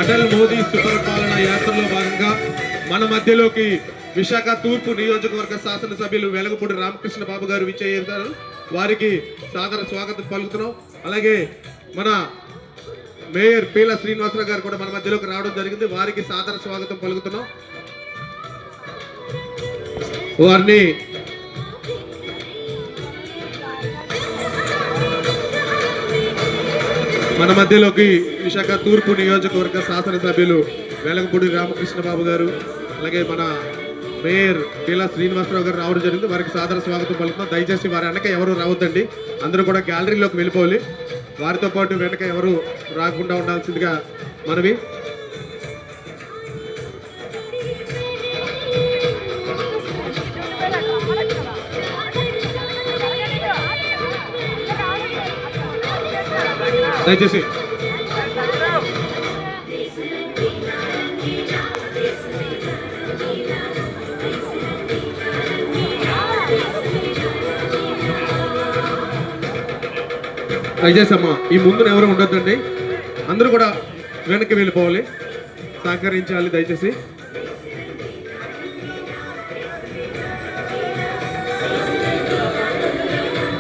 అటల్ మోదీ సుపరిపాలన యాత్రలో భాగంగా మన మధ్యలోకి విశాఖ తూర్పు నియోజకవర్గ శాసనసభ్యులు వెలగపూడి రామకృష్ణ బాబు గారు విచ్చేశారు. వారికి సాదర స్వాగతం పలుకుతున్నాం. అలాగే మన మేయర్ పీల శ్రీనివాసరావు గారు కూడా మన మధ్యలోకి రావడం జరిగింది. వారికి సాదర స్వాగతం పలుకుతున్నాం. వారిని మన మధ్యలోకి విశాఖ తూర్పు నియోజకవర్గ శాసనసభ్యులు వెలగపూడి రామకృష్ణ బాబు గారు, అలాగే మన మేయర్ పీల శ్రీనివాసరావు గారు రావడం జరిగింది. వారికి సాదర స్వాగతం పలుకుతున్నాం. దయచేసి వారి వెనక ఎవరు రావద్దండి, అందరూ కూడా గ్యాలరీలోకి వెళ్ళిపోవాలి. వారితో పాటు వెనక ఎవరు రాకుండా ఉండాల్సిందిగా మనవి. దయచేసి అమ్మా ఈ ముందున ఎవరు ఉండొద్దండి, అందరూ కూడా వెనక్కి వెళ్ళిపోవాలి, సహకరించాలి దయచేసి.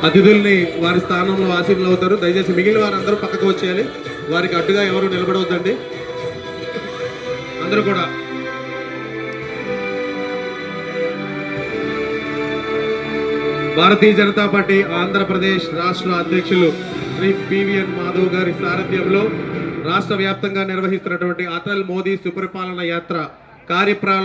అతిథుల్ని వారి స్థానంలో ఆసీనులు అవుతారు. దయచేసి మిగిలిన వారందరూ పక్కకు వచ్చేయాలి. వారికి అడ్డుగా ఎవరు నిలబడవద్దండి, అందరూ కూడా. భారతీయ జనతా పార్టీ ఆంధ్రప్రదేశ్ రాష్ట్ర అధ్యక్షులు శ్రీ పివిఎన్ మాధవ్ గారి సారథ్యంలో రాష్ట్ర వ్యాప్తంగా నిర్వహిస్తున్నటువంటి అటల్ మోదీ సుపరిపాలన యాత్ర కార్యప్రణాళిక